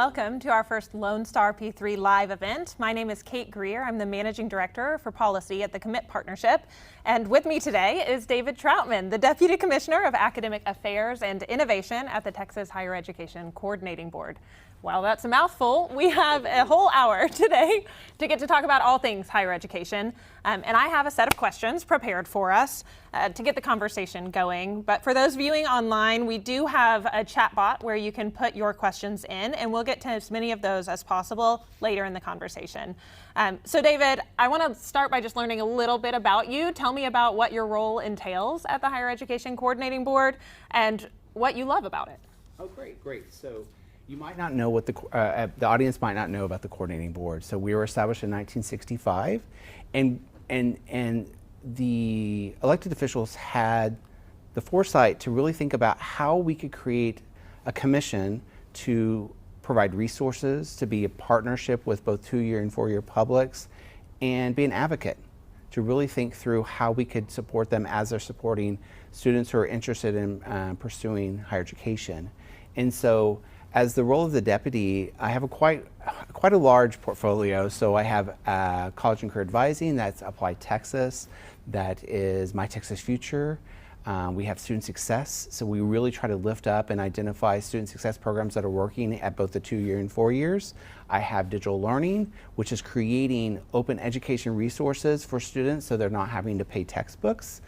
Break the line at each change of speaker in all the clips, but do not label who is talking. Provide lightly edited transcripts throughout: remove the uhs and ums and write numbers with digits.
welcome to our first LONESTARP3 live event. My name is Kate Greer. I'm the Managing Director for Policy at the Commit Partnership. And with me today is David Troutman, the Deputy Commissioner of Academic Affairs and Innovation at the Texas Higher Education Coordinating Board. While that's a mouthful, we have a whole hour today to get to talk about all things higher education. And I have a set of questions prepared for us to get the conversation going. But for those viewing online, we do have a chat bot where you can put your questions in, and we'll get to as many of those as possible later in the conversation. So David, I want to start by just learning a little bit about you. Tell me about what your role entails at the Higher Education Coordinating Board and what you love about it.
Oh, great. So you might not know what the audience might not know about the coordinating board. So we were established in 1965, and the elected officials had the foresight to really think about how we could create a commission to provide resources, to be a partnership with both 2-year and 4-year publics, and be an advocate to really think through how we could support them as they're supporting students who are interested in pursuing higher education. And so, as the role of the deputy, I have quite a large portfolio. So I have college and career advising, that's Apply Texas, that is My Texas Future. We have student success, so we really try to lift up and identify student success programs that are working at both the 2-year and 4 years. I have digital learning, which is creating open education resources for students so they're not having to pay textbooks.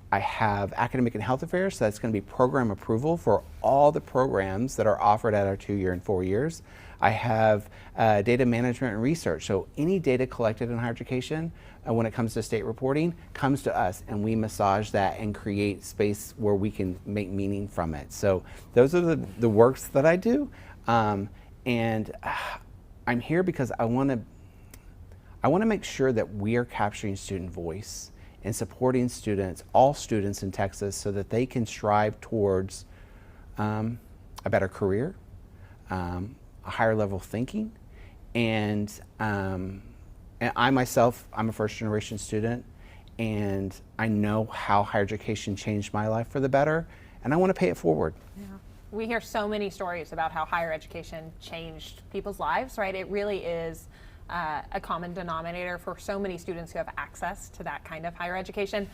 I have academic and health affairs, so that's going to be program approval for all the programs that are offered at our 2-year and 4 years. I have data management and research, so any data collected in higher education when it comes to state reporting comes to us, and we massage that and create space where we can make meaning from it. So those are the works that I do, and I'm here because I want to make sure that we are capturing student voice and supporting students, all students in Texas, so that they can strive towards a better career, a higher level of thinking, and I myself, I'm a first-generation student, and I know how higher education changed my life for the better, and I want to pay it forward.
Yeah. We hear so many stories about how higher education changed people's lives, right? It really is a common denominator for so many students who have access to that kind of higher education.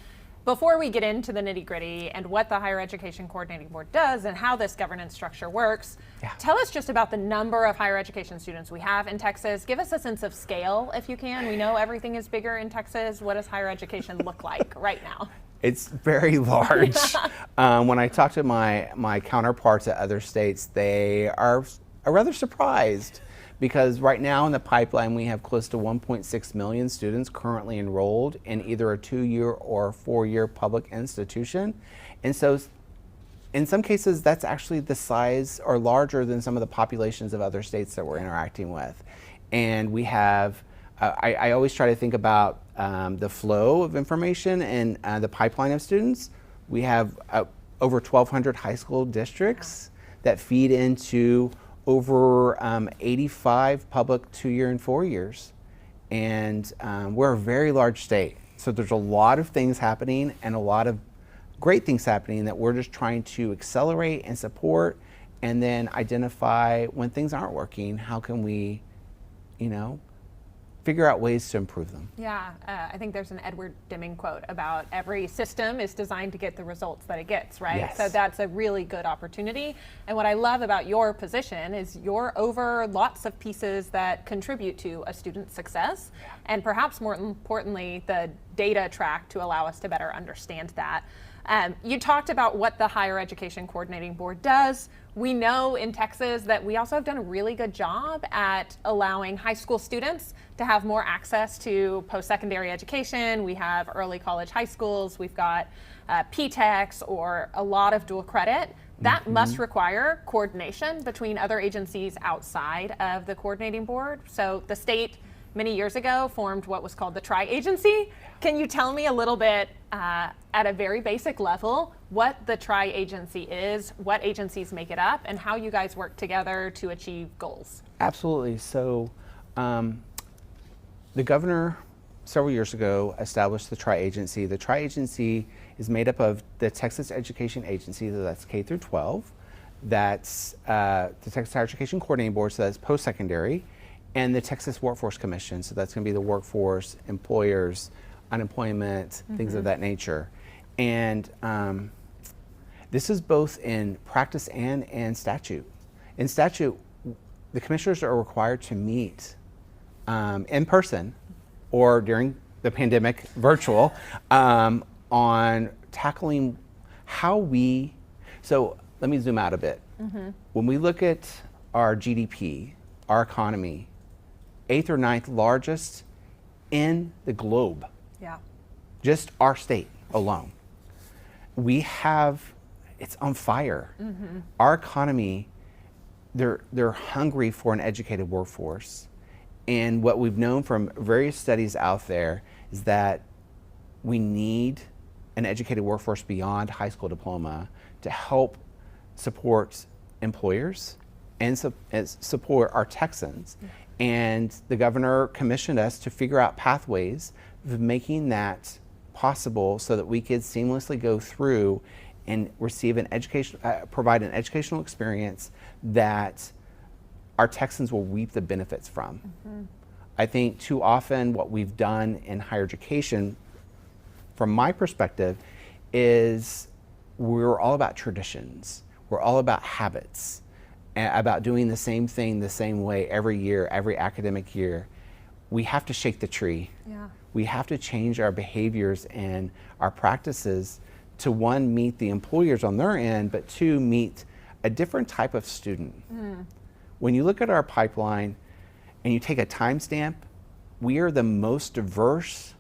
Before we get into the nitty-gritty and what the Higher Education Coordinating Board does and how this governance structure works, tell us just about the number of higher education students we have in Texas. Give us a sense of scale, if you can. We know everything is bigger in Texas. What does higher education look like right now?
It's very large. When I talk to my counterparts at other states, they are rather surprised, because right now in the pipeline we have close to 1.6 million students currently enrolled in either a 2-year or a 4-year public institution. And so in some cases that's actually the size or larger than some of the populations of other states that we're interacting with. And we have, I always try to think about the flow of information and the pipeline of students. We have over 1,200 high school districts that feed into over 85 public 2-year and 4 years. And we're a very large state. So there's a lot of things happening and a lot of great things happening that we're just trying to accelerate and support, and then identify when things aren't working, how can we, figure out ways to improve them.
Yeah, I think there's an Edward Deming quote about every system is designed to get the results that it gets, right?
Yes.
So that's a really good opportunity. And what I love about your position is you're over lots of pieces that contribute to a student's success, and perhaps more importantly, the data track to allow us to better understand that. You talked about what the Higher Education Coordinating Board does. We know in Texas that we also have done a really good job at allowing high school students to have more access to post-secondary education. We have early college high schools. We've got PTEX or a lot of dual credit. That must require coordination between other agencies outside of the coordinating board. So the state many years ago formed what was called the Tri-Agency. Can you tell me a little bit at a very basic level what the Tri-Agency is, what agencies make it up, and how you guys work together to achieve goals?
Absolutely. So the governor several years ago established the Tri-Agency. The Tri-Agency is made up of the Texas Education Agency, so that's K through 12, That's the Texas Higher Education Coordinating Board, so that's post-secondary, and the Texas Workforce Commission, so that's going to be the workforce, employers, unemployment, things of that nature. And this is both in practice and in statute. In statute, the commissioners are required to meet in person or during the pandemic virtual on tackling how we, so let me zoom out a bit. When we look at our GDP, our economy, 8th or 9th largest in the globe, just our state alone. We have, it's on fire. Our economy, they're hungry for an educated workforce. And what we've known from various studies out there is that we need an educated workforce beyond high school diploma to help support employers and support our Texans. And the governor commissioned us to figure out pathways of making that possible so that we could seamlessly go through and receive an education, provide an educational experience that our Texans will reap the benefits from. I think too often what we've done in higher education, from my perspective, is we're all about traditions. We're all about habits, about doing the same thing the same way every year, every academic year. We have to shake the tree. We have to change our behaviors and our practices to, one, meet the employers on their end, but two, meet a different type of student. When you look at our pipeline and you take a timestamp, we are the most diverse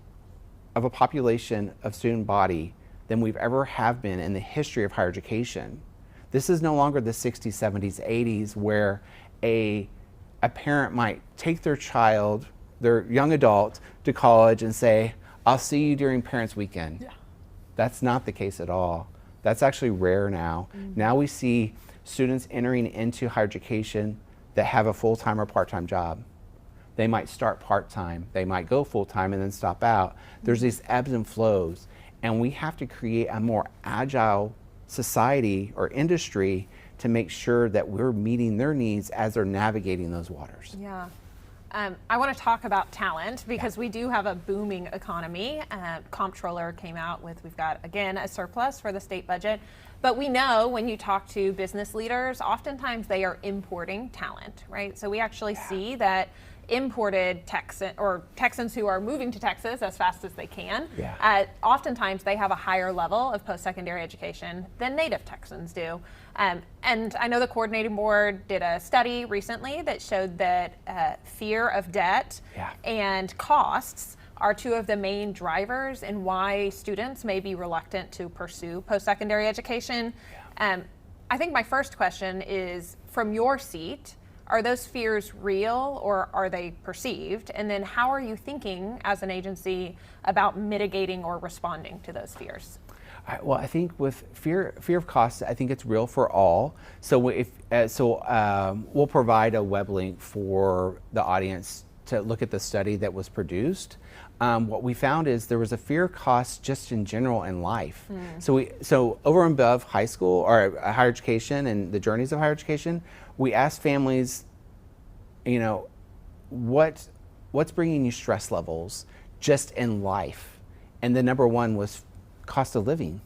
of a population of student body than we've ever have been in the history of higher education. This is no longer the 60s, 70s, 80s where a parent might take their child, their young adult, to college and say, I'll see you during parents' weekend. That's not the case at all. That's actually rare now. Now we see students entering into higher education that have a full-time or part-time job. They might start part-time, they might go full-time and then stop out. There's these ebbs and flows, and we have to create a more agile society or industry to make sure that we're meeting their needs as they're navigating those waters.
I want to talk about talent because we do have a booming economy. Comptroller came out with, we've got, again, a surplus for the state budget. But we know when you talk to business leaders, oftentimes they are importing talent, right? So we actually see that imported Texans who are moving to Texas as fast as they can, oftentimes they have a higher level of post-secondary education than native Texans do. And I know the coordinating board did a study recently that showed that fear of debt and costs are two of the main drivers in why students may be reluctant to pursue post-secondary education. I think my first question is, from your seat, are those fears real or are they perceived? And then how are you thinking as an agency about mitigating or responding to those fears?
Well, I think with fear of cost, I think it's real for all. So we'll provide a web link for the audience to look at the study that was produced. What we found is there was a fear of cost just in general in life. So over and above high school or higher education and the journeys of higher education, we asked families, you know, what's bringing you stress levels just in life? And the number one was cost of living.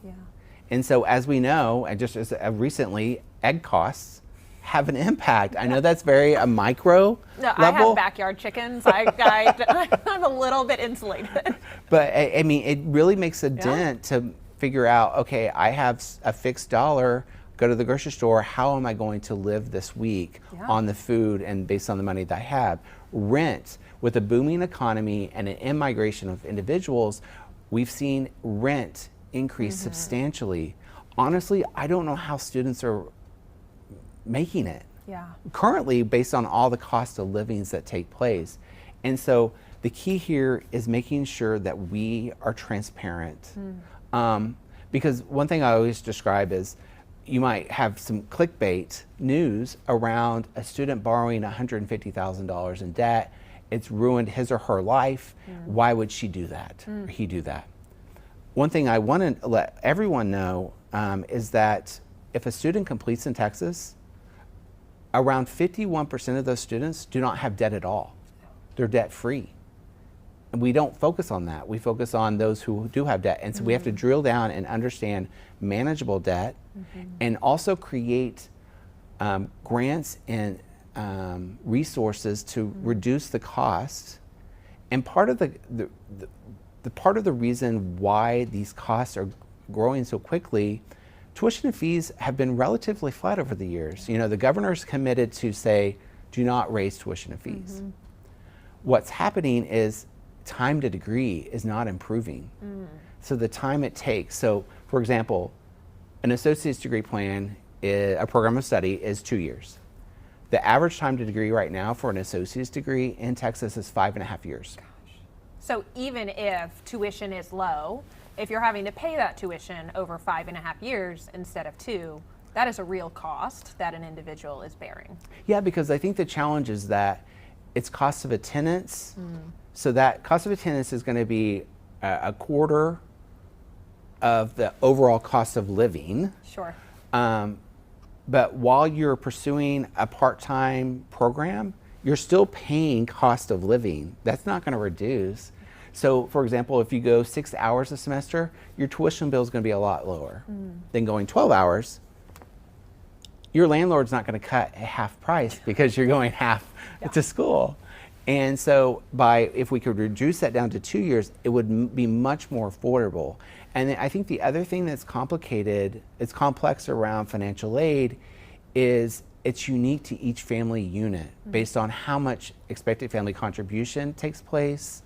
And so as we know, and just as recently, egg costs have an impact. I know that's very a micro level.
I have backyard chickens. I'm a little bit insulated.
But I mean, it really makes a dent to figure out, okay, I have a fixed dollar, go to the grocery store, how am I going to live this week on the food and based on the money that I have? Rent, with a booming economy and an in-migration of individuals, we've seen rent increase substantially. Honestly, I don't know how students are making it currently based on all the cost of livings that take place. And so the key here is making sure that we are transparent. Because one thing I always describe is you might have some clickbait news around a student borrowing $150,000 in debt. It's ruined his or her life. Why would she do that or he do that? One thing I want to let everyone know is that if a student completes in Texas, around 51% of those students do not have debt at all. They're debt free. And we don't focus on that. We focus on those who do have debt. And so we have to drill down and understand manageable debt and also create grants and resources to reduce the cost. And part of the part of the reason why these costs are growing so quickly, tuition and fees have been relatively flat over the years. You know, the governor's committed to say, do not raise tuition and fees. What's happening is time to degree is not improving. So the time it takes, so for example, an associate's degree plan, a program of study is 2 years. The average time to degree right now for an associate's degree in Texas is 5.5 years.
So even if tuition is low, if you're having to pay that tuition over 5.5 years instead of 2, that is a real cost that an individual is bearing.
Yeah, because I think the challenge is that it's cost of attendance. So that cost of attendance is going to be a quarter of the overall cost of living.
Sure.
But while you're pursuing a part-time program, you're still paying cost of living. That's not going to reduce. So for example, if you go 6 hours a semester, your tuition bill is going to be a lot lower than going 12 hours. Your landlord's not going to cut a half price because you're going half to school. And so if we could reduce that down to 2 years, it would be much more affordable. And I think the other thing that's complicated, it's complex around financial aid, is it's unique to each family unit based on how much expected family contribution takes place,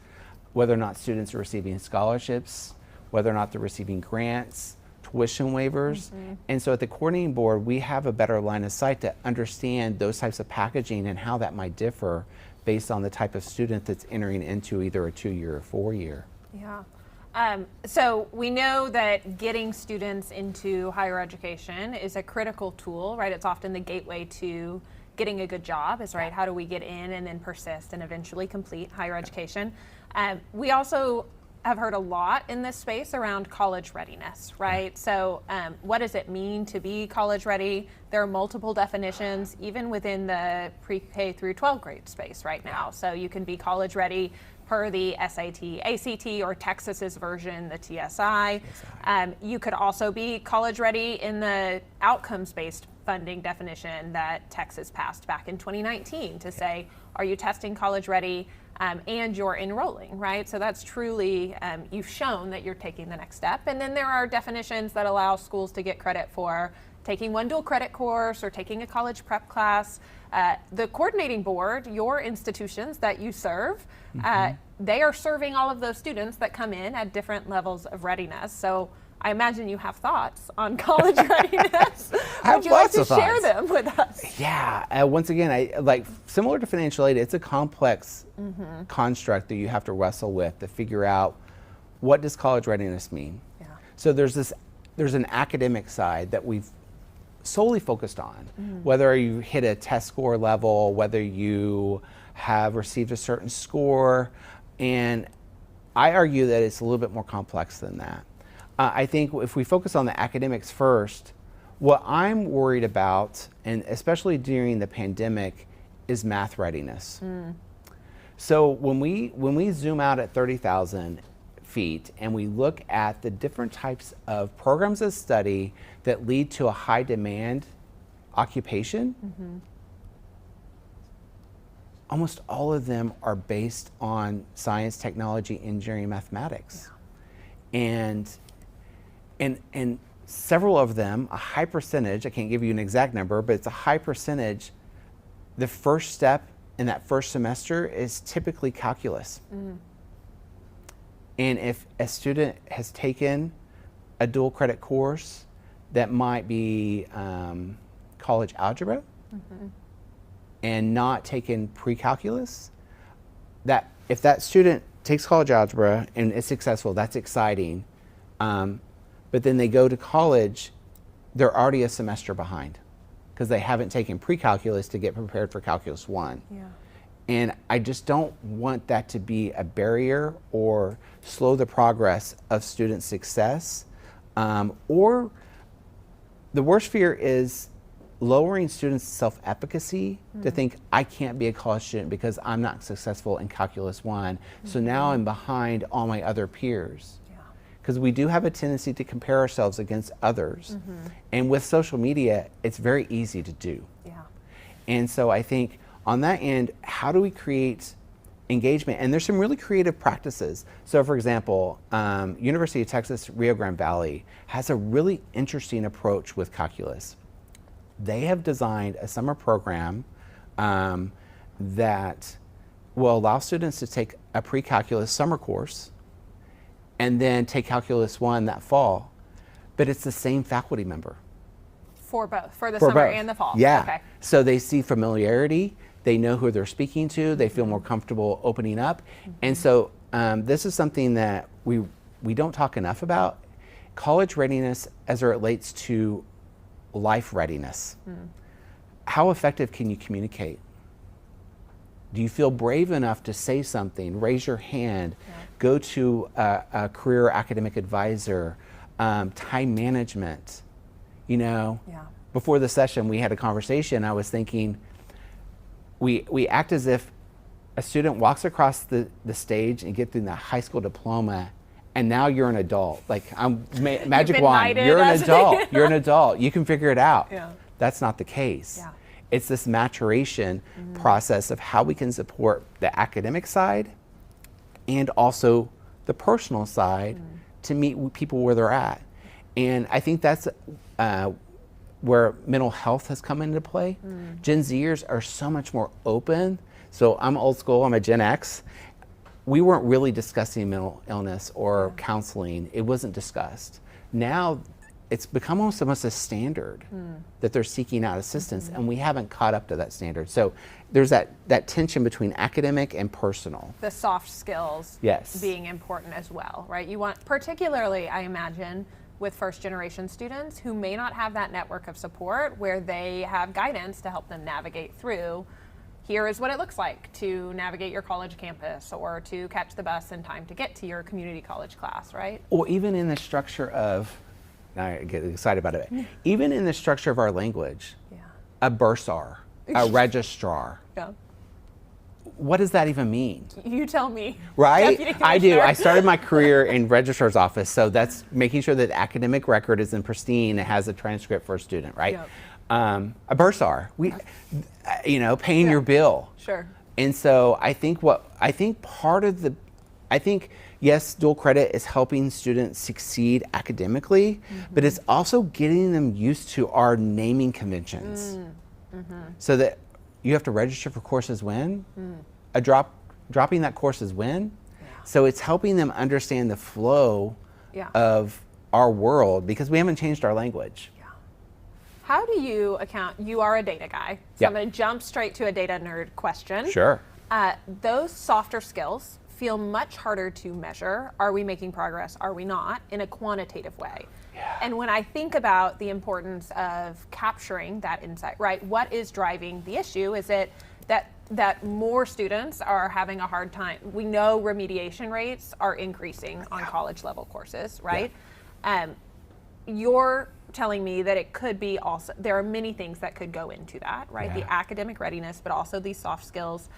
whether or not students are receiving scholarships, whether or not they're receiving grants, tuition waivers. And so at the coordinating board, we have a better line of sight to understand those types of packaging and how that might differ based on the type of student that's entering into either a 2-year or 4-year.
Yeah. So we know that getting students into higher education is a critical tool, right? It's often the gateway to getting a good job is, right? How do we get in and then persist and eventually complete higher education? We also have heard a lot in this space around college readiness, right? So what does it mean to be college ready? There are multiple definitions, even within the pre-K through 12th grade space right now. So you can be college ready per the SAT, ACT, or Texas's version, the TSI. You could also be college ready in the outcomes-based funding definition that Texas passed back in 2019 to say, are you testing college ready and you're enrolling, right? So that's truly, you've shown that you're taking the next step. And then there are definitions that allow schools to get credit for taking one dual credit course or taking a college prep class. The coordinating board, your institutions that you serve, they are serving all of those students that come in at different levels of readiness. So I imagine you have thoughts on college readiness. Would you like to share them with us?
Yeah, once again, like similar to financial aid, it's a complex construct that you have to wrestle with to figure out what does college readiness mean. Yeah. So there's an academic side that we've solely focused on, whether you hit a test score level, whether you have received a certain score, and I argue that it's a little bit more complex than that. I think if we focus on the academics first, what I'm worried about, and especially during the pandemic, is math readiness. So when we zoom out at 30,000 feet and we look at the different types of programs of study that lead to a high demand occupation, almost all of them are based on science, technology, engineering, mathematics. And several of them, a high percentage, I can't give you an exact number, but it's a high percentage, the first step in that first semester is typically calculus. And if a student has taken a dual credit course that might be college algebra and not taken pre-calculus, that if that student takes college algebra and is successful, that's exciting. But then they go to college, they're already a semester behind because they haven't taken pre-calculus to get prepared for Calculus 1. Yeah. And I just don't want that to be a barrier or slow the progress of student success, or the worst fear is lowering students' self-efficacy to think, I can't be a college student because I'm not successful in Calculus 1, so now I'm behind all my other peers. Because we do have a tendency to compare ourselves against others. And with social media, it's very easy to do. And so I think on that end, how do we create engagement? And there's some really creative practices. So for example, University of Texas Rio Grande Valley has a really interesting approach with calculus. They have designed a summer program that will allow students to take a pre-calculus summer course and then take Calculus 1 that fall, but it's the same faculty member.
For both, for the summer and the fall?
Yeah.
Okay.
So they see familiarity, they know who they're speaking to, they feel more comfortable opening up. And so this is something that we don't talk enough about. College readiness as it relates to life readiness. How effective can you communicate? Do you feel brave enough to say something, raise your hand, go to a career academic advisor, time management? You know, before the session we had a conversation, I was thinking, we act as if a student walks across the stage and gets through the high school diploma, and now you're an adult. Like, I'm magic wand, you're an adult, you're an adult, you can figure it out. That's not the case. It's this maturation process of how we can support the academic side and also the personal side to meet people where they're at. And I think that's where mental health has come into play. Gen Zers are so much more open. So I'm old school, I'm a Gen X. We weren't really discussing mental illness or counseling. It wasn't discussed. Now it's become almost a standard that they're seeking out assistance, and we haven't caught up to that standard. So there's that tension between academic and personal.
The soft skills being important as well, right? You want, particularly, I imagine, with first generation students who may not have that network of support where they have guidance to help them navigate through, here is what it looks like to navigate your college campus or to catch the bus in time to get to your community college class, right?
Or even in the structure of, I get excited about it, even in the structure of our language, a bursar, a registrar. What does that even mean?
You tell me.
Right? I do. I started my career in registrar's office, so that's making sure that the academic record is in pristine and has a transcript for a student, right? A bursar, paying your bill. And so I think yes, dual credit is helping students succeed academically, but it's also getting them used to our naming conventions. So that you have to register for courses when? Dropping that course is when? So it's helping them understand the flow of our world because we haven't changed our language.
How do you account, you are a data guy, so I'm going to jump straight to a data nerd question. Those softer skills feel much harder to measure. Are we making progress? Are we not? In a quantitative way. And when I think about the importance of capturing that insight, right? What is driving the issue? Is it that more students are having a hard time? We know remediation rates are increasing on college level courses, right? You're telling me that it could be also, there are many things that could go into that, right? The academic readiness, but also these soft skills.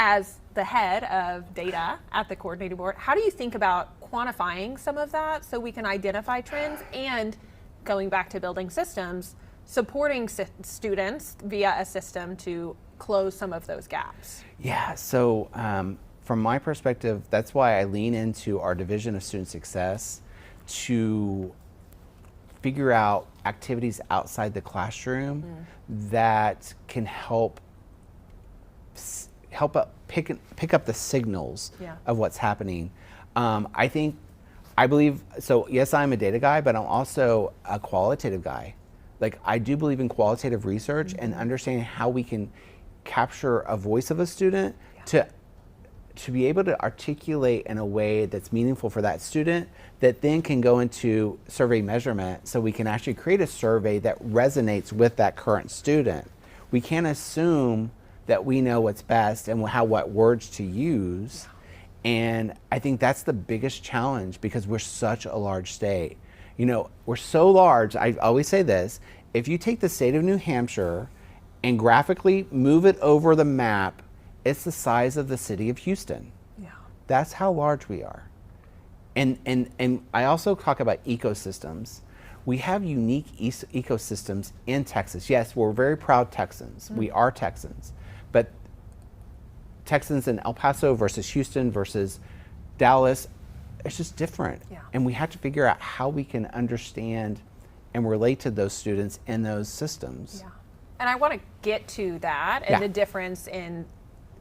As the head of data at the coordinating board, how do you think about quantifying some of that so we can identify trends and, going back to building systems, supporting students via a system to close some of those gaps?
So from my perspective, that's why I lean into our Division of Student Success to figure out activities outside the classroom that can help pick up the signals of what's happening. I believe, so yes, I'm a data guy, but I'm also a qualitative guy. Like, I do believe in qualitative research and understanding how we can capture a voice of a student to be able to articulate in a way that's meaningful for that student that then can go into survey measurement so we can actually create a survey that resonates with that current student. We can't assume that we know what's best and what words to use. And I think that's the biggest challenge because we're such a large state. You know, we're so large. I always say this, if you take the state of New Hampshire and graphically move it over the map, it's the size of the city of Houston.
Yeah.
That's how large we are. And I also talk about ecosystems. We have unique ecosystems in Texas. Yes, we're very proud Texans. We are Texans. But Texans in El Paso versus Houston versus Dallas, it's just different.
Yeah.
And we have to figure out how we can understand and relate to those students in those systems.
Yeah. And I want to get to that and
Yeah.
the difference in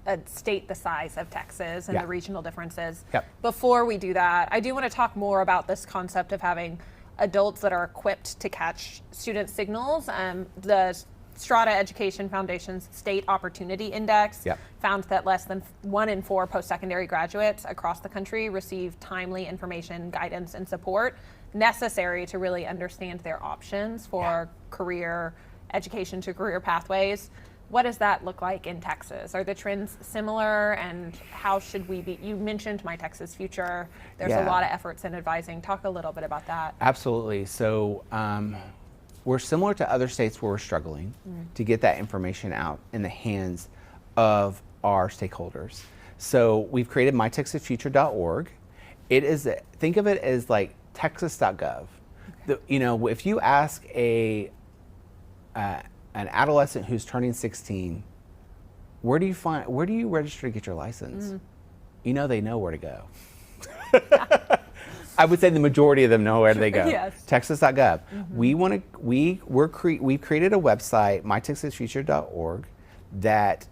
a state the size of Texas and
Yeah.
the regional differences.
Yep.
Before we do that, I do want to talk more about this concept of having adults that are equipped to catch student signals. The Strata Education Foundation's State Opportunity Index
Yep.
found that less than 1 in 4 post-secondary graduates across the country receive timely information, guidance, and support necessary to really understand their options for career education to career pathways. What does that look like in Texas? Are the trends similar, and how should we be? You mentioned My Texas Future. There's a
Yeah.
lot of efforts in advising. Talk a little bit about that.
Absolutely. So we're similar to other states where we're struggling to get that information out in the hands of our stakeholders. So we've created mytexasfuture.org. It is, think of it as like texas.gov. You know, if you ask an adolescent who's turning 16, where do you register to get your license? You know, they know where to go. I would say the majority of them know where they go.
Yes.
Texas.gov. We've created a website, mytexasfuture.org, that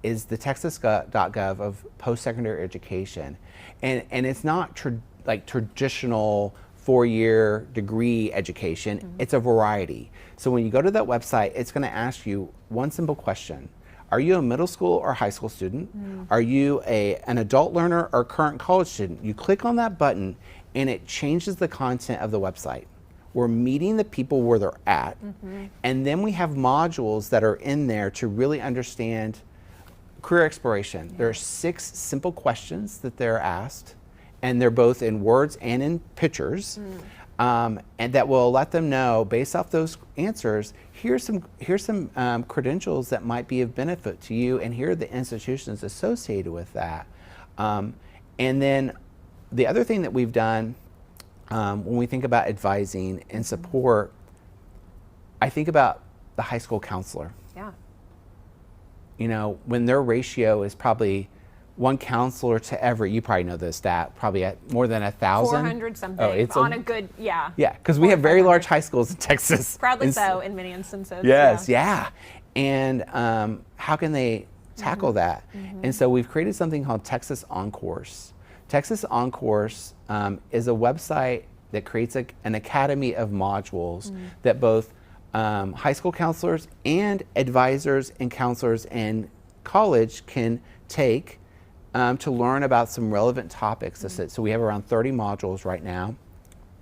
is the texas.gov of post-secondary education, and it's not like traditional 4-year degree education. It's a variety. So when you go to that website, it's going to ask you one simple question. Are you a middle school or high school student? Are you an adult learner or current college student? You click on that button and it changes the content of the website. We're meeting the people where they're at. And then we have modules that are in there to really understand career exploration. There are 6 simple questions that they're asked, and they're both in words and in pictures. And that will let them know, based off those answers, here's some credentials that might be of benefit to you, and here are the institutions associated with that. And then the other thing that we've done when we think about advising and support, I think about the high school counselor.
Yeah.
You know, when their ratio is probably one counselor to every, you probably know this stat, probably at more than 1,000.
400 something
it's
on a good, yeah.
Yeah, because we have very large high schools in Texas.
Proudly so in many instances.
Yes, yeah. And how can they tackle that? And so we've created something called Texas OnCourse. Texas OnCourse is a website that creates an academy of modules that both high school counselors and advisors and counselors and college can take to learn about some relevant topics. So we have around 30 modules right now.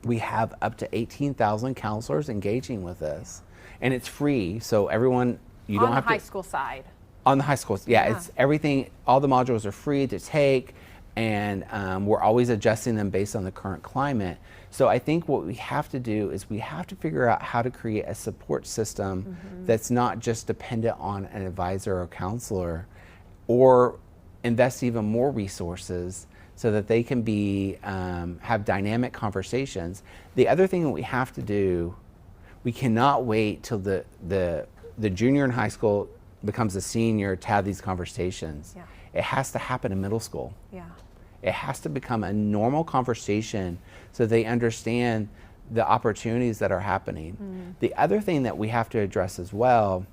We have up to 18,000 counselors engaging with us, and it's free. So everyone, you don't have to.
On the high school side.
On the high schools, yeah, it's everything. All the modules are free to take, and we're always adjusting them based on the current climate. So I think what we have to do is we have to figure out how to create a support system that's not just dependent on an advisor or counselor, or invest even more resources so that they can be have dynamic conversations. The other thing that we have to do, we cannot wait till the junior in high school becomes a senior to have these conversations.
Yeah.
It has to happen in middle school.
Yeah.
It has to become a normal conversation so they understand the opportunities that are happening. The other thing that we have to address as well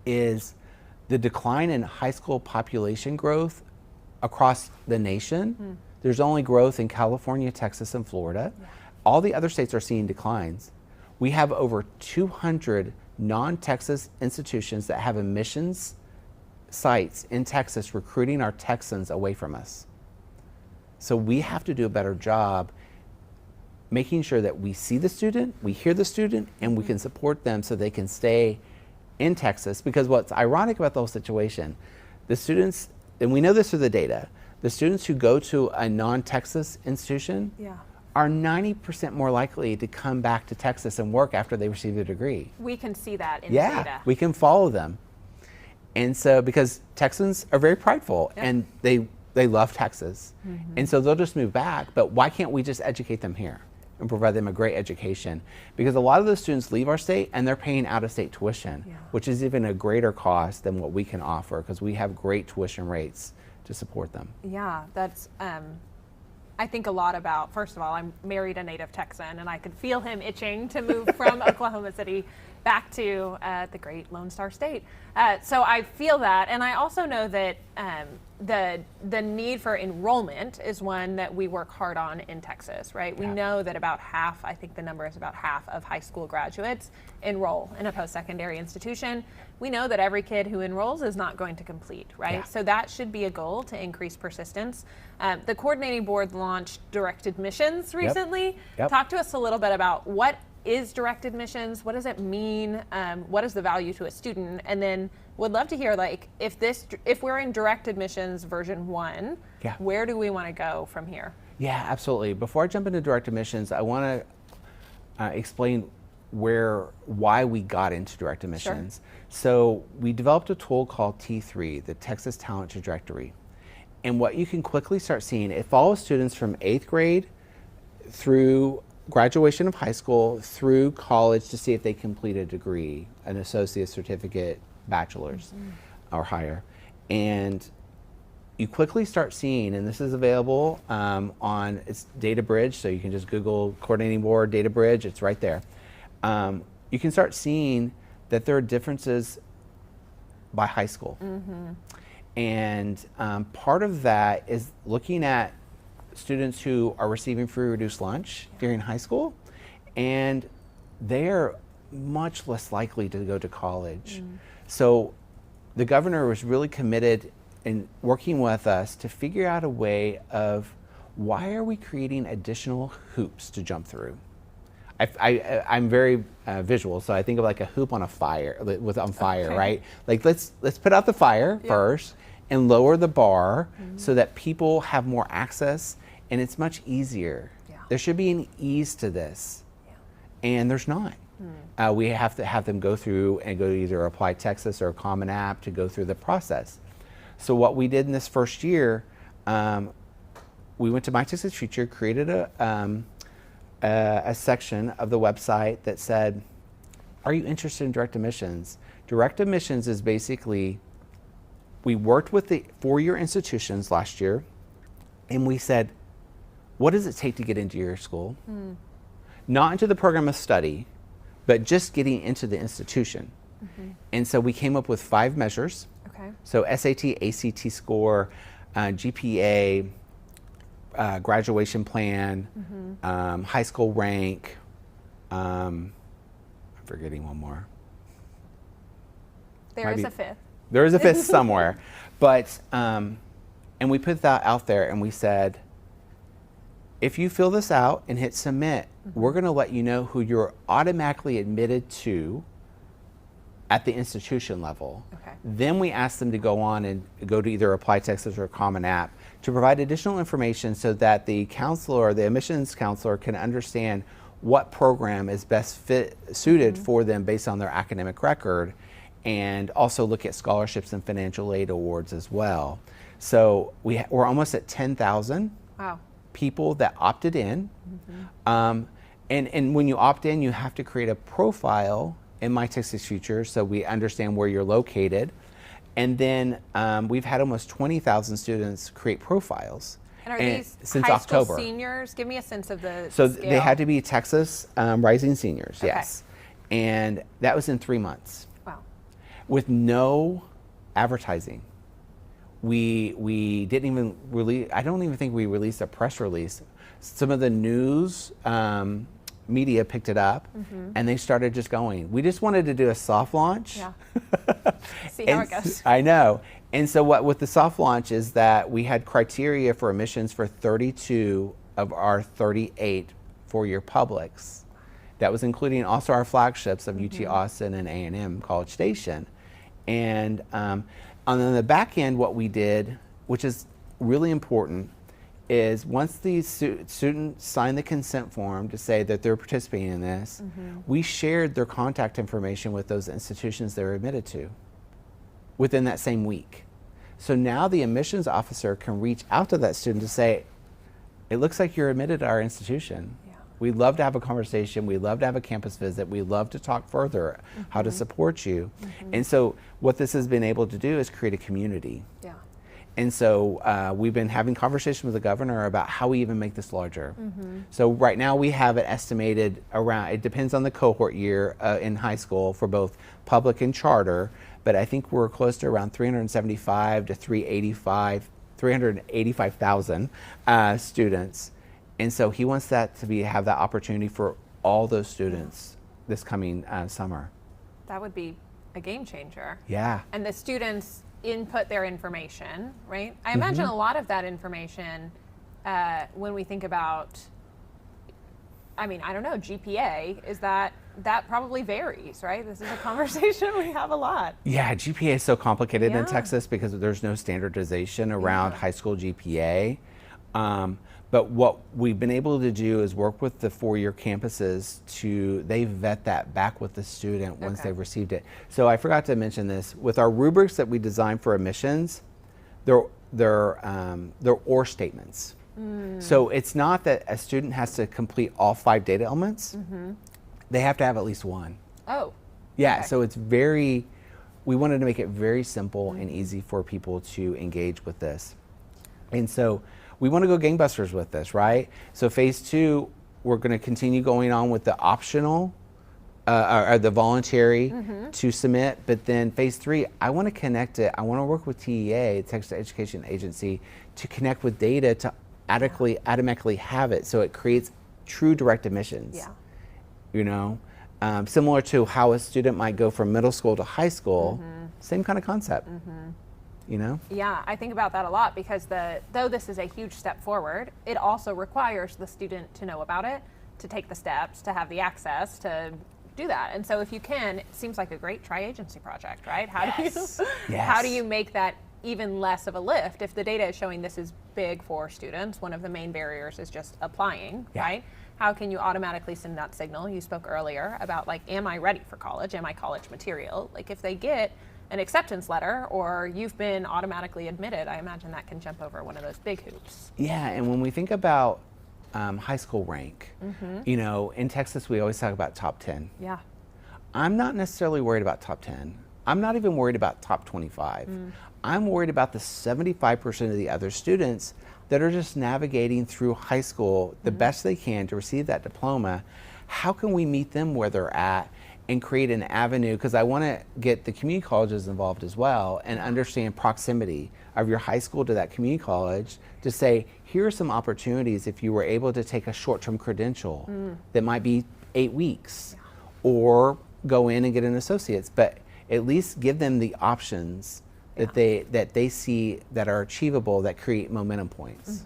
is the decline in high school population growth across the nation. There's only growth in California, Texas, and Florida. All the other states are seeing declines. We have over 200 non-Texas institutions that have admissions sites in Texas recruiting our Texans away from us. So we have to do a better job making sure that we see the student, we hear the student, and we can support them so they can stay in Texas. Because what's ironic about the whole situation, the students, and we know this through the data, the students who go to a non-Texas institution are 90% more likely to come back to Texas and work after they receive a degree.
We can see that in the
Yeah,
data.
we can follow them. And so, because Texans are very prideful,
Yep.
and they love Texas. And so they'll just move back, but why can't we just educate them here and provide them a great education? Because a lot of those students leave our state and they're paying out-of-state tuition,
Yeah.
which is even a greater cost than what we can offer, because we have great tuition rates to support them.
Yeah, that's, I think a lot about, first of all, I'm married a native Texan, and I could feel him itching to move from Oklahoma City back to the great Lone Star State. So I feel that, and I also know that the need for enrollment is one that we work hard on in Texas, right? We
Yeah.
know that about half, I think the number is about half of high school graduates enroll in a post-secondary institution. We know that every kid who enrolls is not going to complete, right?
Yeah.
So that should be a goal to increase persistence. The coordinating board launched direct admissions recently.
Yep.
Talk to us a little bit about what is direct admissions, what does it mean, what is the value to a student, and then would love to hear, like, if we're in direct admissions version 1,
Yeah.
where do we want to go from here?
Yeah, absolutely. Before I jump into direct admissions, I want to explain why we got into direct admissions. So we developed a tool called T3, the Texas Talent Trajectory. And what you can quickly start seeing, it follows students from 8th grade through graduation of high school through college to see if they complete a degree, an associate, certificate, bachelor's or higher. And you quickly start seeing, and this is available on it's Data Bridge, so you can just Google coordinating board Data Bridge, it's right there. You can start seeing that there are differences by high school. And part of that is looking at students who are receiving free reduced lunch during high school, and they're much less likely to go to college. So the governor was really committed in working with us to figure out a way of why are we creating additional hoops to jump through. I'm very visual, so I think of like a hoop on a fire, on fire,
Okay.
right? Like let's put out the fire first and lower the bar so that people have more access, and it's much easier.
Yeah.
There should be an ease to this, and there's not. We have to have them go through and go to either Apply Texas or a Common App to go through the process. So what we did in this first year, we went to My Texas Future, created a section of the website that said, are you interested in direct admissions? Direct admissions is basically, we worked with the four-year institutions last year, and we said, what does it take to get into your school? Not into the program of study, but just getting into the institution. And so we came up with 5 measures.
Okay.
So SAT, ACT score, GPA, graduation plan, high school rank. I'm forgetting one more.
There
Might
is
be-
a 5th.
There is a 5th somewhere. But, and we put that out there and we said, if you fill this out and hit submit, we're going to let you know who you're automatically admitted to at the institution level.
Okay.
Then we ask them to go on and go to either Apply Texas or Common App to provide additional information so that the counselor or the admissions counselor can understand what program is best suited for them based on their academic record, and also look at scholarships and financial aid awards as well. So we're almost at 10,000
Wow.
people that opted in. And when you opt in, you have to create a profile in My Texas Future so we understand where you're located. And then we've had almost 20,000 students create profiles.
And are these
since
high
October.
school seniors? Give me a sense of the
So
scale.
they had to be Texas Rising Seniors,
Okay.
yes. And that was in 3 months
Wow.
with no advertising. We didn't even release, I don't even think we released a press release. Some of the news media picked it up and they started just going. We just wanted to do a soft launch.
Yeah. See how it goes.
I know. And so what with the soft launch is that we had criteria for admissions for 32 of our 38 four-year publics. That was including also our flagships of UT Austin and A&M College Station. And on the back end, what we did, which is really important, is once these students sign the consent form to say that they're participating in this, we shared their contact information with those institutions they were admitted to within that same week. So now the admissions officer can reach out to that student to say, it looks like you're admitted to our institution.
Yeah.
We'd love to have a conversation. We'd love to have a campus visit. We'd love to talk further how to support you. And so what this has been able to do is create a community.
Yeah.
And so we've been having conversations with the governor about how we even make this larger. So right now we have it estimated around, it depends on the cohort year in high school for both public and charter, but I think we're close to around 375 to 385,000 students. And so he wants that to have that opportunity for all those students this coming summer.
That would be a game changer.
Yeah.
And the students input their information, right? I imagine a lot of that information when we think about, I mean, I don't know, GPA, is that probably varies, right? This is a conversation we have a lot.
Yeah, GPA is so complicated in
Yeah.
Texas because there's no standardization around high school GPA. But what we've been able to do is work with the four-year campuses they vet that back with the student once they've received it. So I forgot to mention this, with our rubrics that we designed for admissions, they're or statements. So it's not that a student has to complete all 5 data elements. They have to have at least one.
Oh.
Yeah,
Okay.
so we wanted to make it very simple and easy for people to engage with this. And so we want to go gangbusters with this, right? So phase 2, we're going to continue going on with the optional or the voluntary to submit, but then phase 3, I want to connect it. I want to work with TEA, Texas Education Agency, to connect with data to automatically have it, so it creates true direct admissions.
Yeah.
You know, similar to how a student might go from middle school to high school, same kind of concept. You know?
Yeah, I think about that a lot because though this is a huge step forward, it also requires the student to know about it, to take the steps, to have the access to do that. And so if you can, it seems like a great tri-agency project, right? How do you make that even less of a lift if the data is showing this is big for students? One of the main barriers is just applying, right? How can you automatically send that signal? You spoke earlier about, like, am I ready for college? Am I college material? Like, if they get an acceptance letter or you've been automatically admitted, I imagine that can jump over one of those big hoops.
Yeah, and when we think about high school rank, you know, in Texas we always talk about top 10.
Yeah.
I'm not necessarily worried about top 10. I'm not even worried about top 25. I'm worried about the 75% of the other students that are just navigating through high school the best they can to receive that diploma. How can we meet them where they're at and create an avenue? Because I want to get the community colleges involved as well and understand proximity of your high school to that community college to say, here are some opportunities if you were able to take a short-term credential that might be 8 weeks or go in and get an associate's, but at least give them the options that they see that are achievable, that create momentum points.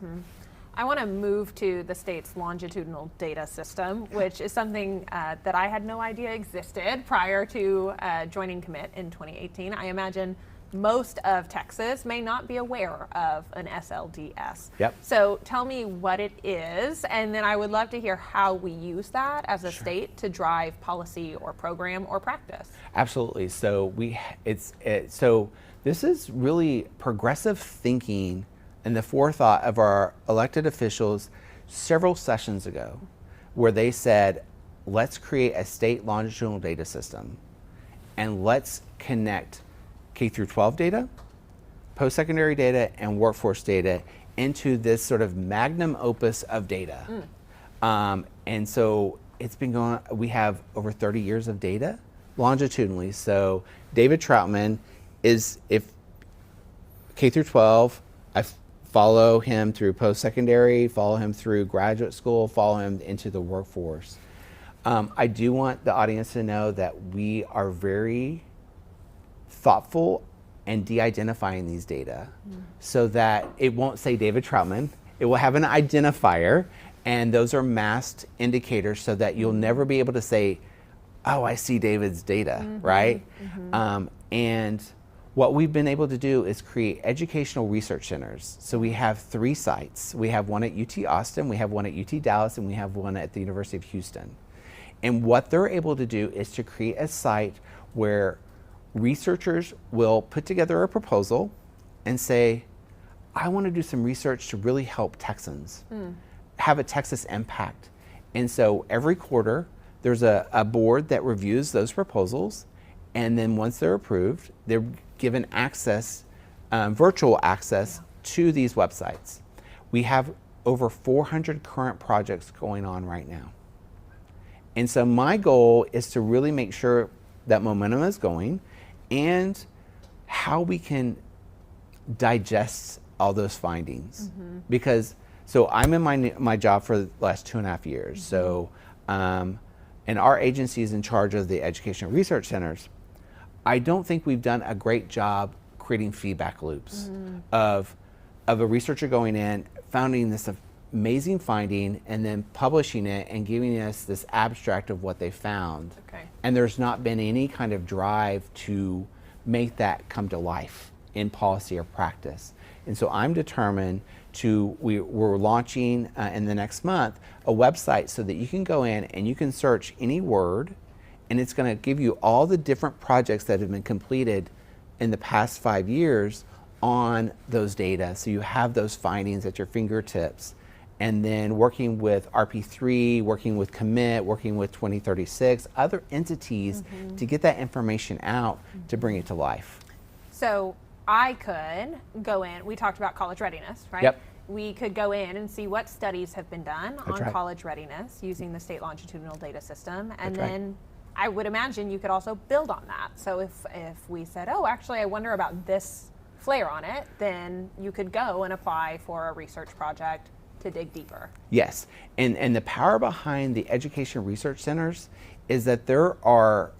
I want to move to the state's longitudinal data system, which is something that I had no idea existed prior to joining Commit in 2018. I imagine most of Texas may not be aware of an SLDS.
Yep.
So tell me what it is, and then I would love to hear how we use that as a state to drive policy or program or practice.
Absolutely. So so this is really progressive thinking and the forethought of our elected officials several sessions ago, where they said, let's create a state longitudinal data system and let's connect K through 12 data, post-secondary data, and workforce data into this sort of magnum opus of data. And so it's been going, we have over 30 years of data longitudinally. So David Troutman is, if K through 12, I follow him through post-secondary, follow him through graduate school, follow him into the workforce. I do want the audience to know that we are very thoughtful and de-identifying these data so that it won't say David Troutman. It will have an identifier, and those are masked indicators so that you'll never be able to say, oh, I see David's data, right? And what we've been able to do is create educational research centers. So we have 3 sites. We have one at UT Austin, we have one at UT Dallas, and we have one at the University of Houston. And what they're able to do is to create a site where researchers will put together a proposal and say, I want to do some research to really help Texans, have a Texas impact. And so every quarter, there's a board that reviews those proposals, and then once they're approved, they're given access, virtual access to these websites. We have over 400 current projects going on right now. And so my goal is to really make sure that momentum is going and how we can digest all those findings. Because, so I'm in my job for the last 2.5 years. So, and our agency is in charge of the educational research centers. I don't think we've done a great job creating feedback loops of a researcher going in, finding this amazing finding, and then publishing it and giving us this abstract of what they found.
Okay.
And there's not been any kind of drive to make that come to life in policy or practice. And so I'm determined to, we're launching in the next month a website so that you can go in and you can search any word, and it's going to give you all the different projects that have been completed in the past 5 years on those data. So you have those findings at your fingertips. And then working with RP3, working with Commit, working with 2036, other entities to get that information out to bring it to life.
So I could go in, we talked about college readiness, right?
Yep.
We could go in and see what studies have been done on
right.
college readiness using the state longitudinal data system. And
That's right.
then I would imagine you could also build on that. So if we said, oh, actually, I wonder about this flair on it, then you could go and apply for a research project to dig deeper.
Yes, and the power behind the education research centers is that there are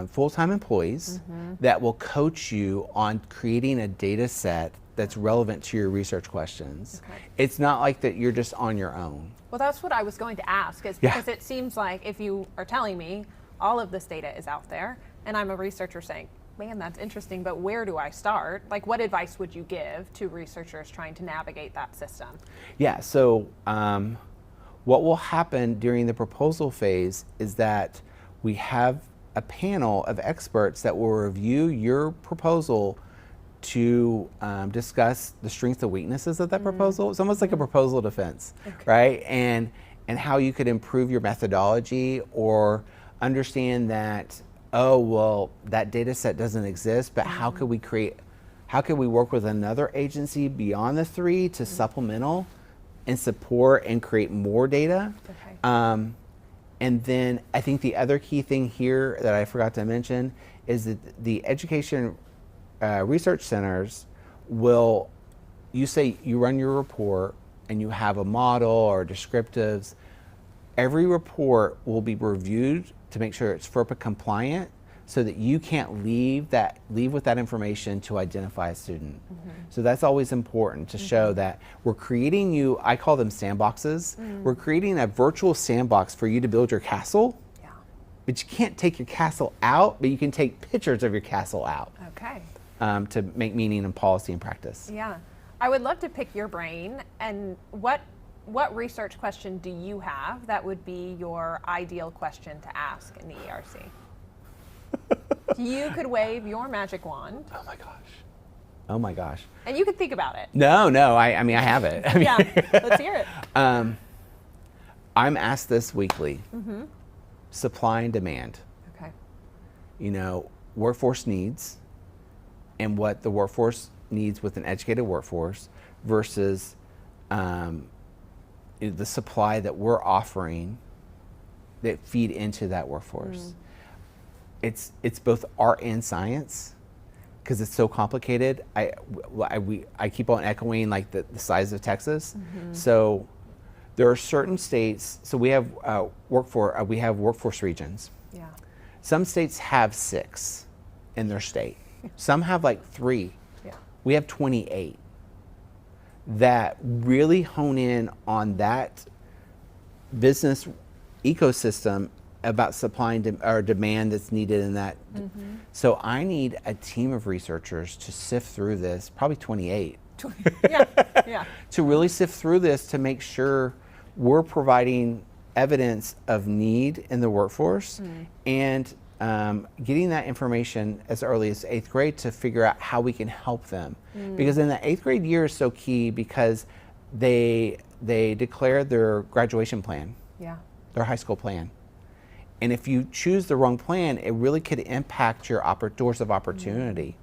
full-time employees that will coach you on creating a data set that's relevant to your research questions.
Okay.
It's not like that you're just on your own.
Well, that's what I was going to ask, is
Yeah.
because it seems like if you are telling me all of this data is out there, and I'm a researcher saying, man, that's interesting, but where do I start? Like, what advice would you give to researchers trying to navigate that system?
Yeah, so what will happen during the proposal phase is that we have a panel of experts that will review your proposal to discuss the strengths and weaknesses of that proposal. It's almost like a proposal defense, right? And how you could improve your methodology, or understand that, oh, well, that data set doesn't exist, but how could we work with another agency beyond the 3 to supplemental and support and create more data?
Okay.
And then I think the other key thing here that I forgot to mention is that the education research centers will, you say you run your report and you have a model or descriptives. Every report will be reviewed to make sure it's FERPA compliant, so that you can't leave with that information to identify a student. So that's always important to show that we're creating you, I call them sandboxes. We're creating a virtual sandbox for you to build your castle,
Yeah.
but you can't take your castle out, but you can take pictures of your castle out
Okay.
to make meaning in policy and practice.
Yeah. I would love to pick your brain, and what research question do you have that would be your ideal question to ask in the ERC? You could wave your magic wand.
Oh my gosh. Oh my gosh.
And you could think about it.
No, I mean, I have it. I mean,
Yeah, let's hear it.
I'm asked this weekly. Supply and demand.
Okay.
You know, workforce needs, and what the workforce needs with an educated workforce versus the supply that we're offering that feed into that workforce. It's both art and science, because it's so complicated. I keep on echoing like the size of Texas. So there are certain states. So we have workforce regions.
Yeah.
Some states have 6 in their state. Some have like 3.
Yeah.
We have 28 that really hone in on that business ecosystem about supply and or demand that's needed in that. So I need a team of researchers to sift through this, probably 28,
Yeah.
to really sift through this to make sure we're providing evidence of need in the workforce and getting that information as early as 8th grade to figure out how we can help them. Because in the 8th grade year is so key because they declare their graduation plan, their high school plan. And if you choose the wrong plan, it really could impact your doors of opportunity.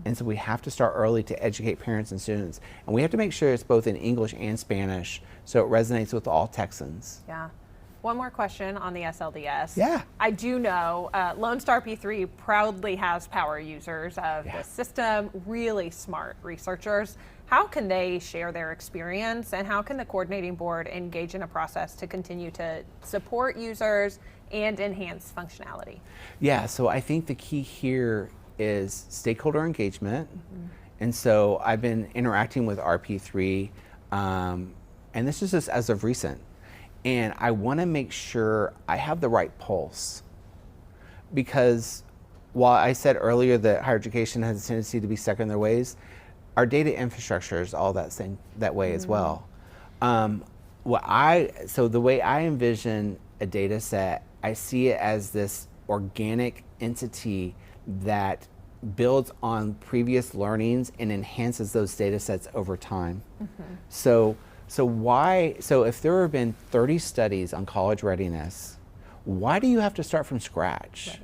And so we have to start early to educate parents and students. And we have to make sure it's both in English and Spanish so it resonates with all Texans.
Yeah. One more question on the SLDS.
Yeah.
I do know LONESTARP3 proudly has power users of the system, really smart researchers. How can they share their experience, and how can the coordinating board engage in a process to continue to support users and enhance functionality? Yeah,
so I think the key here is stakeholder engagement. And so I've been interacting with RP3, and this is just as of recent. And I want to make sure I have the right pulse. Because while I said earlier that higher education has a tendency to be stuck in their ways, our data infrastructure is all that way as well. So the way I envision a data set, I see it as this organic entity that builds on previous learnings and enhances those data sets over time. So if there have been 30 studies on college readiness, why do you have to start from scratch?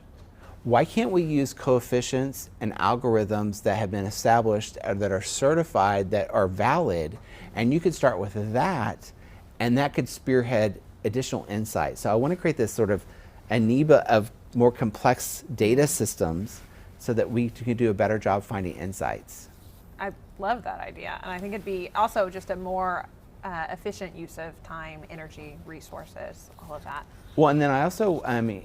Why can't we use coefficients and algorithms that have been established, that are certified, that are valid, and you could start with that, and that could spearhead additional insight. So I want to create this sort of amoeba of more complex data systems so that we can do a better job finding insights.
I love that idea, and I think it'd be also just a more efficient use of time, energy, resources, all of that.
Well, and then I also, and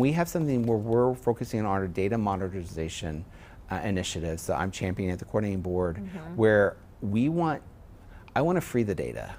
we have something where we're focusing on our data modernization initiatives. So I'm championing at the coordinating board, where I want to free the data.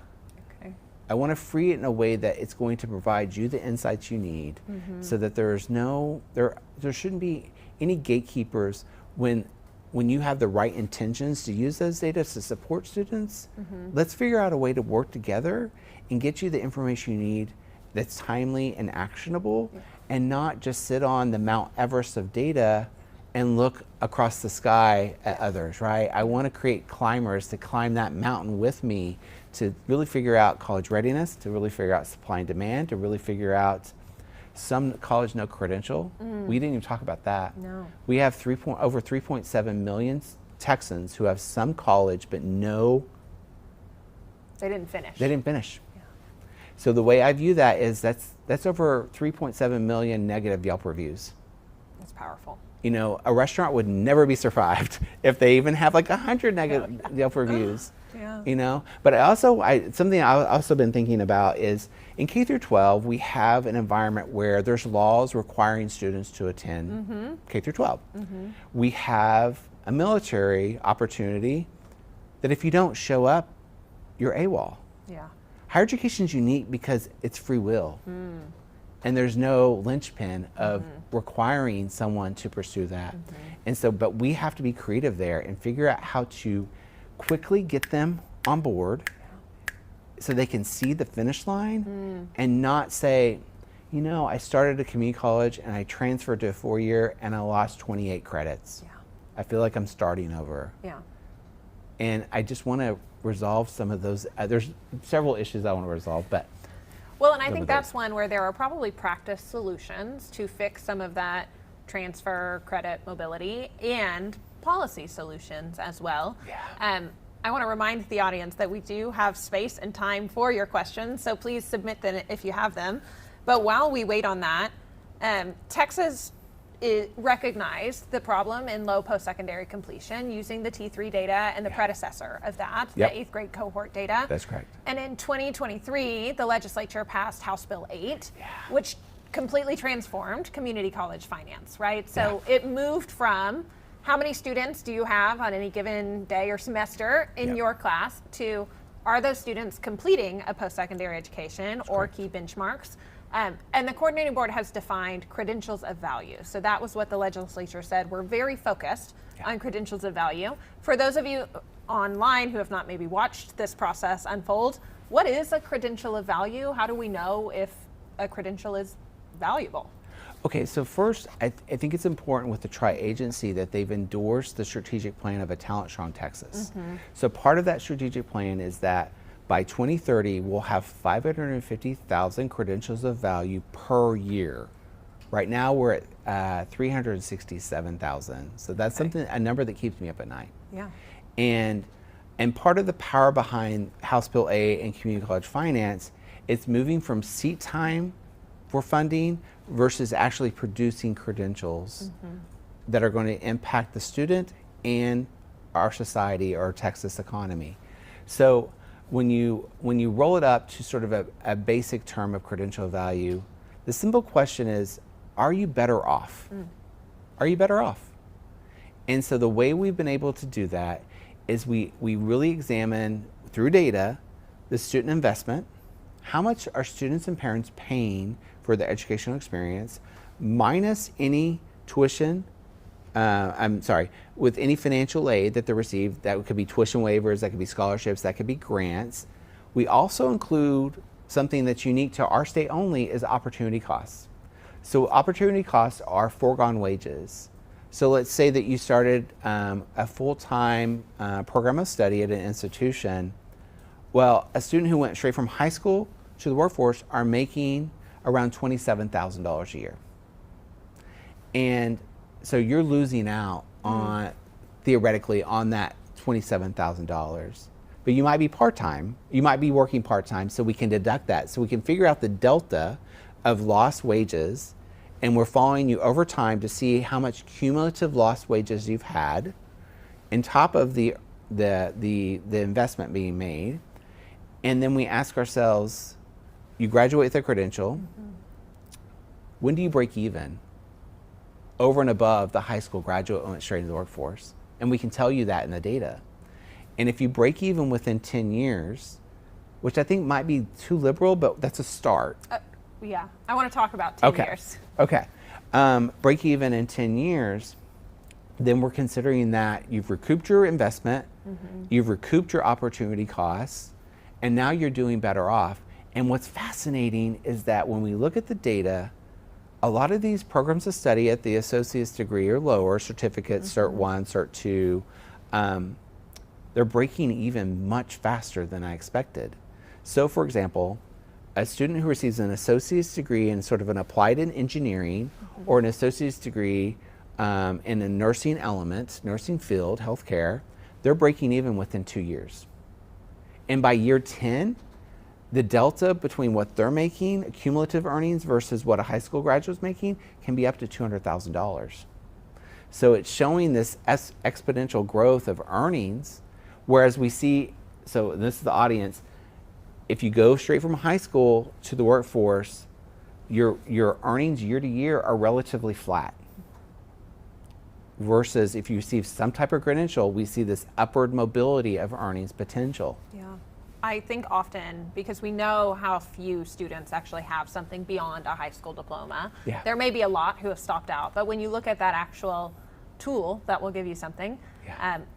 I want to free it in a way that it's going to provide you the insights you need, so that there shouldn't be any gatekeepers when you have the right intentions to use those data to support students. Let's figure out a way to work together and get you the information you need that's timely and actionable, and not just sit on the Mount Everest of data and look across the sky at others, right? I want to create climbers to climb that mountain with me to really figure out college readiness, to really figure out supply and demand, to really figure out some college no credential. We didn't even talk about that.
No.
We have over 3.7 million Texans who have some college but no.
They didn't finish.
They didn't finish. So the way I view that is that's over 3.7 million negative Yelp reviews.
That's powerful.
You know, a restaurant would never be survived if they even have like 100 negative Yelp reviews. You know, but something I've also been thinking about is in K through 12, we have an environment where there's laws requiring students to attend K through 12. We have a military opportunity that if you don't show up, you're AWOL. Higher education is unique because it's free will. And there's no linchpin of requiring someone to pursue that. And so, but we have to be creative there and figure out how to quickly get them on board so they can see the finish line and not say, you know, I started a community college and I transferred to a 4-year and I lost 28 credits. I feel like I'm starting over. And I just want to resolve some of those. There's several issues I want to resolve, but.
Well, and I think that's one where there are probably practice solutions to fix some of that transfer credit mobility and policy solutions as well. I want to remind the audience that we do have space and time for your questions, so please submit them if you have them. But while we wait on that, Texas recognized the problem in low post-secondary completion using the T3 data and the predecessor of that, the 8th grade cohort data.
That's correct.
And in 2023, the legislature passed House Bill 8, which completely transformed community college finance, right? So it moved from how many students do you have on any given day or semester in your class to are those students completing a post-secondary education or key benchmarks? And the coordinating board has defined credentials of value. So that was what the legislature said. We're very focused on credentials of value. For those of you online who have not maybe watched this process unfold, what is a credential of value? How do we know if a credential is valuable?
Okay, so first, I think it's important with the tri-agency that they've endorsed the strategic plan of a Talent Strong Texas. So part of that strategic plan is that by 2030, we'll have 550,000 credentials of value per year. Right now, we're at 367,000. So that's a number that keeps me up at night.
Yeah.
And part of the power behind House Bill A and community college finance is moving from seat time for funding versus actually producing credentials that are going to impact the student and our society or Texas economy. So when you roll it up to sort of a basic term of credential value, the simple question is, are you better off? Are you better off? And so the way we've been able to do that is we really examine through data the student investment, how much are students and parents paying for the educational experience, minus any tuition, with any financial aid that they receive. That could be tuition waivers, that could be scholarships, that could be grants. We also include something that's unique to our state only is opportunity costs. So opportunity costs are foregone wages. So let's say that you started a full-time program of study at an institution. Well, a student who went straight from high school to the workforce are making around $27,000 a year. And so you're losing out on, theoretically, on that $27,000. But you might be part-time, you might be working part-time, so we can deduct that. So we can figure out the delta of lost wages, and we're following you over time to see how much cumulative lost wages you've had on top of the investment being made. And then we ask ourselves, you graduate with a credential, when do you break even? Over and above the high school graduate went straight into the workforce. And we can tell you that in the data. And if you break even within 10 years, which I think might be too liberal, but that's a start.
Yeah, I want to talk about 10 years.
Okay. Break even in 10 years, then we're considering that you've recouped your investment, you've recouped your opportunity costs, and now you're doing better off. And what's fascinating is that when we look at the data, a lot of these programs of study at the associate's degree or lower, certificates, Cert 1, Cert 2, they're breaking even much faster than I expected. So for example, a student who receives an associate's degree in sort of an applied in engineering or an associate's degree in a nursing element, nursing field, healthcare, they're breaking even within 2 years. And by year 10, the delta between what they're making, cumulative earnings, versus what a high school graduate's making can be up to $200,000. So it's showing this exponential growth of earnings, whereas we see, so this is the audience, if you go straight from high school to the workforce, your earnings year to year are relatively flat. Versus if you receive some type of credential, we see this upward mobility of earnings potential.
Yeah. I think often, because we know how few students actually have something beyond a high school diploma, there may be a lot who have stopped out, but when you look at that actual tool that will give you something,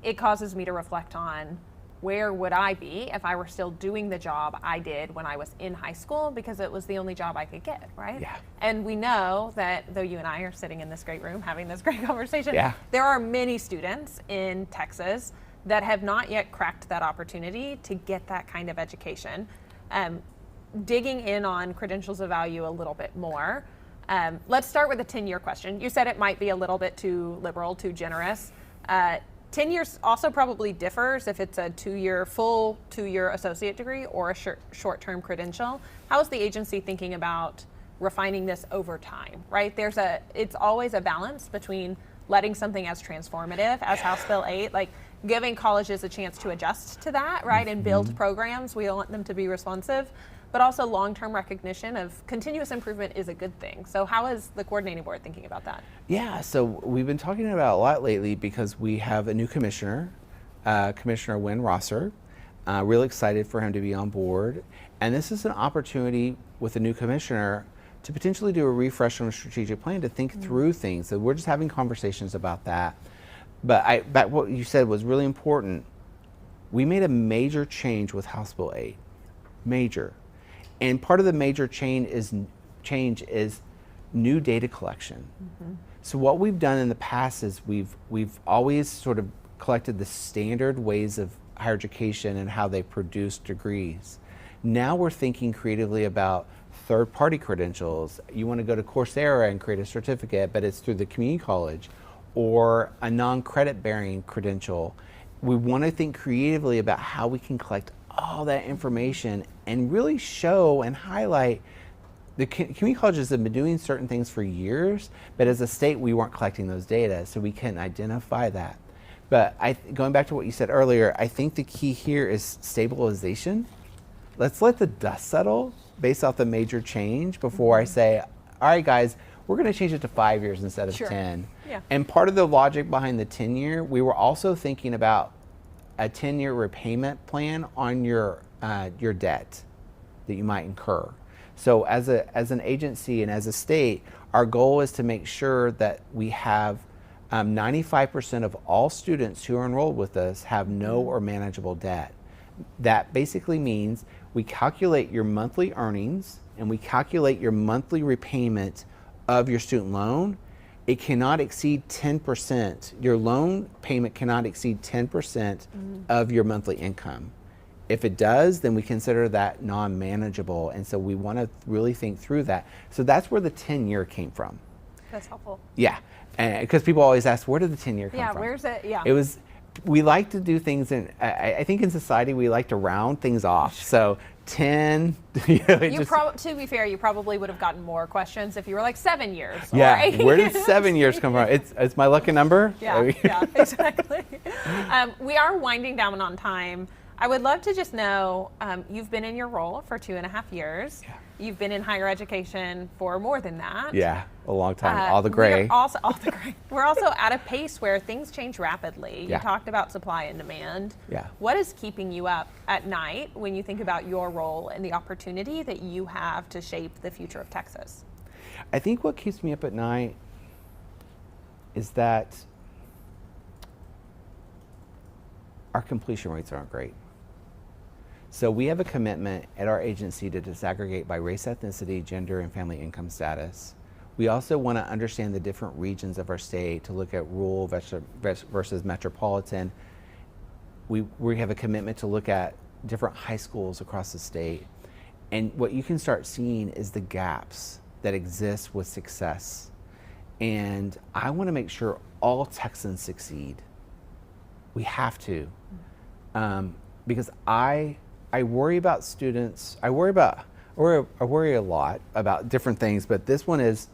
it causes me to reflect on where would I be if I were still doing the job I did when I was in high school, because it was the only job I could get, right?
Yeah.
And we know that, though you and I are sitting in this great room having this great conversation, there are many students in Texas that have not yet cracked that opportunity to get that kind of education. Digging in on credentials of value a little bit more, let's start with the 10-year question. You said it might be a little bit too liberal, too generous. 10 years also probably differs if it's a full two-year associate degree or a short-term credential. How is the agency thinking about refining this over time, right? It's always a balance between letting something as transformative as House Bill 8, like giving colleges a chance to adjust to that, right, and build programs. We want them to be responsive, but also long-term recognition of continuous improvement is a good thing. So how is the coordinating board thinking about that?
Yeah, so we've been talking about it a lot lately because we have a new commissioner, Commissioner Wynn Rosser. Really excited for him to be on board. And this is an opportunity with a new commissioner to potentially do a refresh on a strategic plan to think through things. So we're just having conversations about that. But what you said was really important. We made a major change with House Bill 8, major. And part of the major change is new data collection. So what we've done in the past is we've always sort of collected the standard ways of higher education and how they produce degrees. Now we're thinking creatively about third-party credentials. You want to go to Coursera and create a certificate, but it's through the community college, or a non-credit bearing credential. We want to think creatively about how we can collect all that information and really show and highlight the community colleges have been doing certain things for years, but as a state, we weren't collecting those data, so we can identify that. But going back to what you said earlier, I think the key here is stabilization. Let's let the dust settle based off the major change before I say, all right, guys, we're going to change it to 5 years instead of 10.
Yeah.
And part of the logic behind the 10-year, we were also thinking about a 10-year repayment plan on your debt that you might incur. So as an agency and as a state, our goal is to make sure that we have 95% of all students who are enrolled with us have no or manageable debt. That basically means we calculate your monthly earnings and we calculate your monthly repayment of your student loan. It cannot exceed 10%. Your loan payment cannot exceed 10% of your monthly income. If it does, then we consider that non-manageable. And so we want to really think through that. So that's where the 10-year came from.
That's helpful.
Yeah, because people always ask, where did the 10-year come from?
Yeah, where's it? Yeah.
It was, we like to do things, I think in society we like to round things off. So 10,
to be fair, you probably would have gotten more questions if you were like 7 years.
Yeah,
or
where did 7 years come from? It's my lucky number.
Yeah, yeah, exactly. We are winding down on time. I would love to just know, you've been in your role for 2.5 years. Yeah. You've been in higher education for more than that.
Yeah, a long time. All the gray.
We're also at a pace where things change rapidly.
Yeah.
You talked about supply and demand.
Yeah.
What is keeping you up at night when you think about your role and the opportunity that you have to shape the future of Texas?
I think what keeps me up at night is that our completion rates aren't great. So we have a commitment at our agency to disaggregate by race, ethnicity, gender, and family income status. We also want to understand the different regions of our state to look at rural versus metropolitan. We have a commitment to look at different high schools across the state. And what you can start seeing is the gaps that exist with success. And I want to make sure all Texans succeed. We have to. Because I worry about students. I worry a lot about different things, but this one is,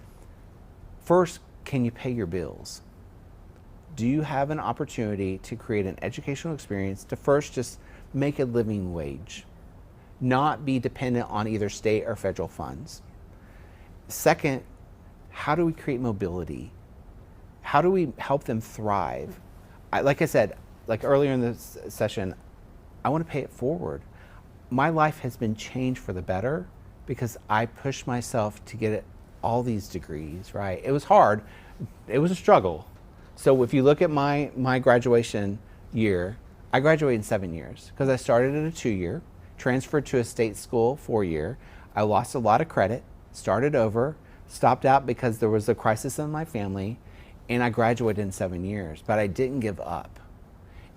first, can you pay your bills? Do you have an opportunity to create an educational experience to first just make a living wage, not be dependent on either state or federal funds? Second, how do we create mobility? How do we help them thrive? Like I said, like earlier in this session, I want to pay it forward. My life has been changed for the better because I pushed myself to get all these degrees, right? It was hard. It was a struggle. So if you look at my graduation year, I graduated in 7 years because I started at a 2-year, transferred to a state school 4-year. I lost a lot of credit, started over, stopped out because there was a crisis in my family, and I graduated in 7 years, but I didn't give up.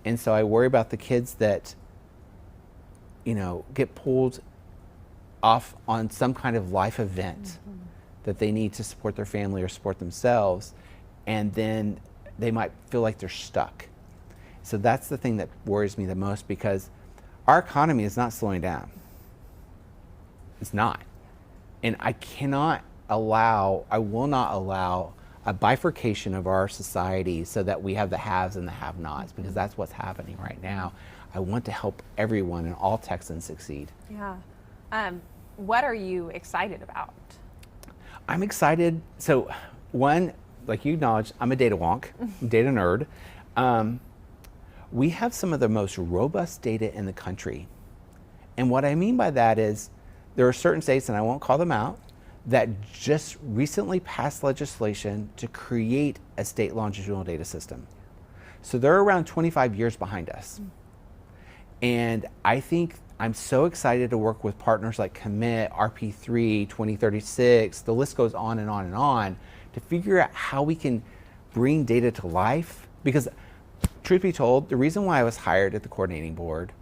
And so I worry about the kids that, get pulled off on some kind of life event that they need to support their family or support themselves, and then they might feel like they're stuck. So that's the thing that worries me the most, because our economy is not slowing down. It's not. And I will not allow a bifurcation of our society so that we have the haves and the have-nots, because that's what's happening right now. I want to help everyone and all Texans succeed. Yeah.
What are you excited about?
I'm excited. So one, like you acknowledged, I'm a data wonk, data nerd. We have some of the most robust data in the country. And what I mean by that is there are certain states, and I won't call them out, that just recently passed legislation to create a state longitudinal data system. So they're around 25 years behind us. And I think I'm so excited to work with partners like Commit, RP3, 2036, the list goes on and on and on, to figure out how we can bring data to life. Because truth be told, the reason why I was hired at the coordinating board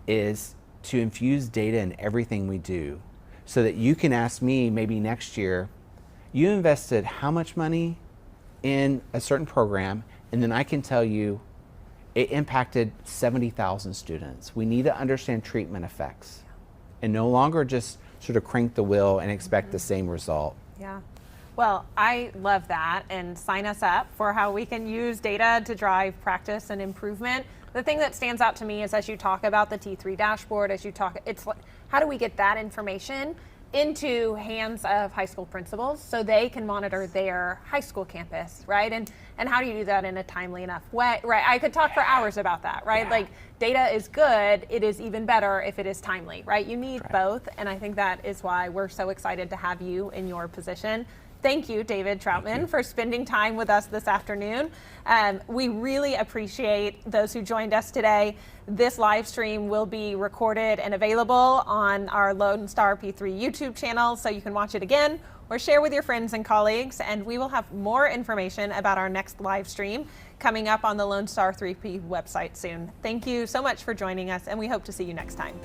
is to infuse data in everything we do, so that you can ask me maybe next year, you invested how much money in a certain program, and then I can tell you it impacted 70,000 students. We need to understand treatment effects and no longer just sort of crank the wheel and expect the same result.
Yeah. Well, I love that, and sign us up for how we can use data to drive practice and improvement. The thing that stands out to me is, as you talk about the T3 dashboard, it's like, how do we get that information into hands of high school principals so they can monitor their high school campus, right? And how do you do that in a timely enough way, right? I could talk for hours about that, right? Like, data is good, it is even better if it is timely, right? You need both, and I think that is why we're so excited to have you in your position. Thank you, David Troutman, for spending time with us this afternoon. We really appreciate those who joined us today. This live stream will be recorded and available on our LONESTARP3 YouTube channel, so you can watch it again or share with your friends and colleagues. And we will have more information about our next live stream coming up on the LONESTAR3P website soon. Thank you so much for joining us, and we hope to see you next time.